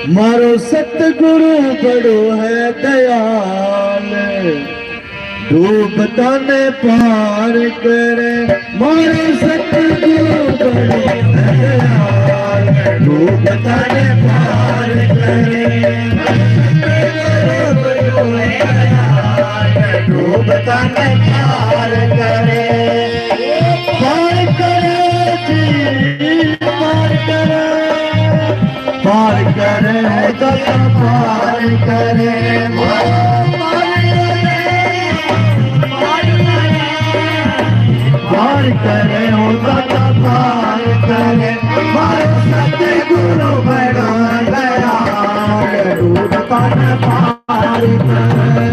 मारो सतगुरु बड़ो है दयाल, डूबता ने पार करे। मारो सतगुरु बड़ो है दयाल, डूबता ने पार करे। डूबता ने पार करे। पार करे जी, पार करे, पार करे दाता पार करे। पार करे ओ दाता पार करे। मारो सतगुरु बड़ा दयाल, डूबता ने पार करे।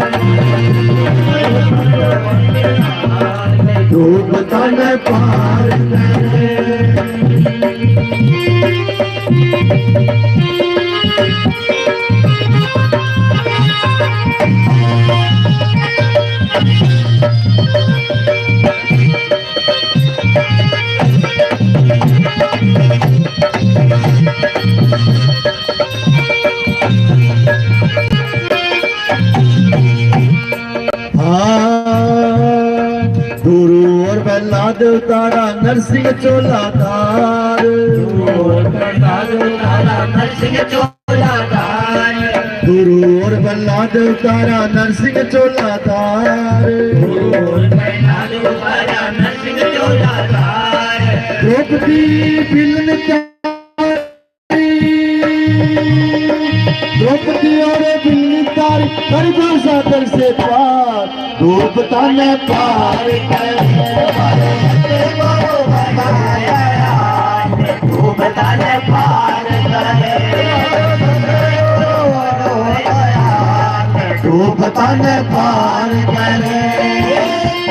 डूबता ने पार करे। गुरु और प्रहलाद तारा नरसिंह चोलाधार, नरसिंह चोलाधार। गुरु और प्रहलाद तारा नरसिंह चोलाधार। नरसिंह चोलाधार। द्रौपदी बिलन द्रौपदी और बिलन तारी करबा सागर से पार, डूबता ने पार करे। डूबता ने पार करे। डूबता ने पार करे।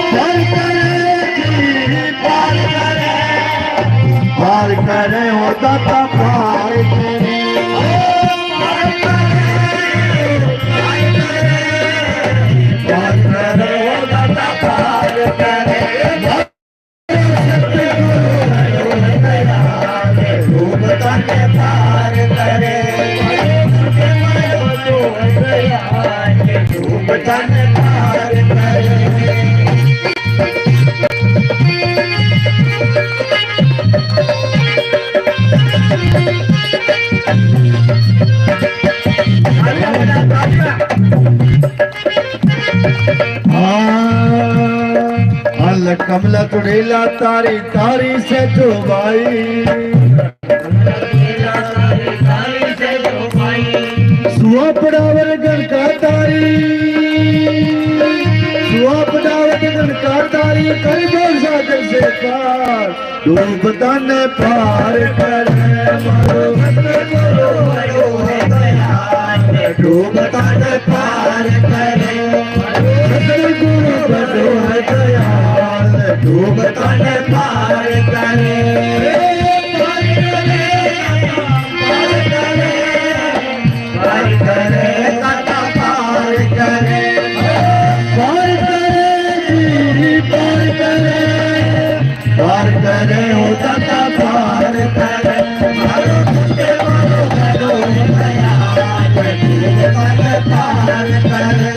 पार करे जी, पार करे, पार करे ओ दाता पार करे। पार करे ओ दाता पार करे। डूबता ने पार करे। डूबता ने पार करे। अल कमला तुड़ेला तारी तारी से जो भाई, सुहा पड़ावर गण का तारी, सुहा पड़ावर गण का तारी करबो सागर से पार, डूबता ने पार करे। डूबता ने पार करे। सतगुरु बड़ो है दयाल, डूबता ने पार करे। पार करे, पार करे, दाता पार करे। पार करे जी, पार करे, पार करे ओ दाता पार करे। मारो तुझे मारो बड़ो दयाल, डूबता ने पार करे।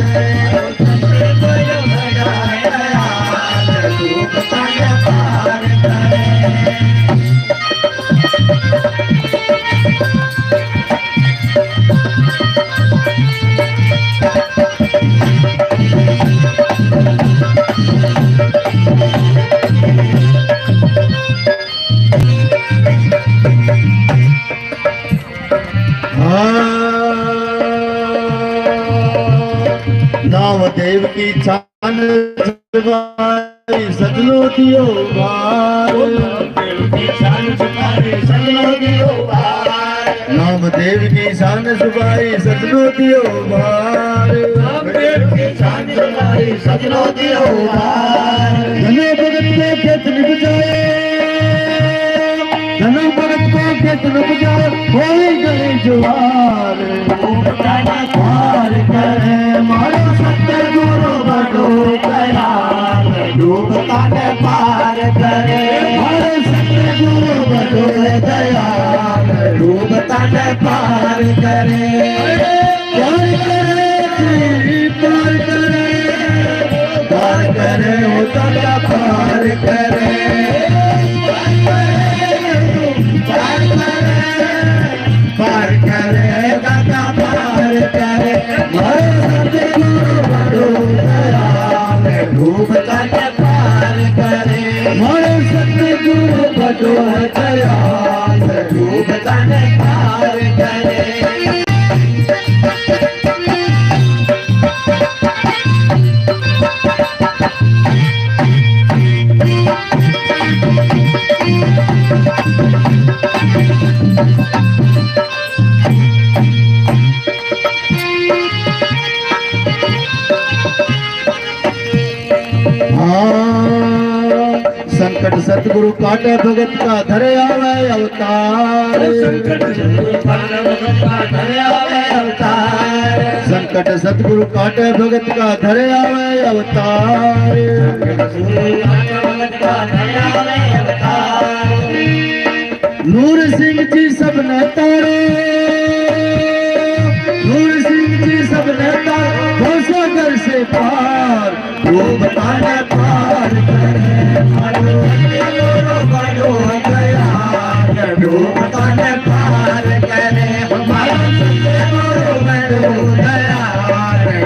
डूबता ने पार करे। नाम देव की छान छुपाई सजनो दियो बार, नाम देव की शान छुपाई सजनो दियो बार। सजनो दियो धनो भगत को खेत निभ जाए, धनो भगत को खेत निभ जाए, हो गए जुआर। पार करे मारो सतगुरु बड़ो दयाल, डूबता ने पार करे। मारो सतगुरु बड़ो दयाल, डूबता तन पार करे पार करे वो दाता पार करे पार करे दाता पार करे डूब तन पार करे हमारे सतगुरु बड़ो दयाल डूब तन पार करे संकट सतगुरु काटे भगत का धरे आवे अवतार संकट सतगुरु काटे भगत का धरे आवे अवतार संकट सतगुरु काटे भगत का धरे आवे अवतार भगत का धरे आवे अवतार नूर सिंह जी सबने तारे नूर सिंह जी सबने तारे भरोसा कर से पार वो बताने पार करे डूब तन पार करे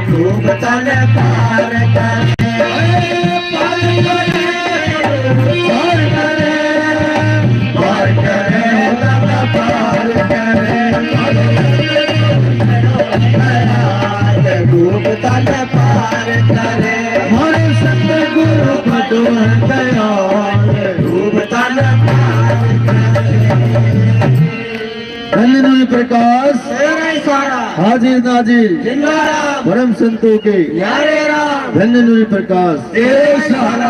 डूब तन पार करे पार करे दाता पार करे डूब तन पार करे हमारे सतगुरु बड़ो दयाल डूब तन पार धन्य प्रकाश हाजिर नाजिर जिंदा राम परम संतों के यारे राम धन्य प्रकाश तेरे सहारा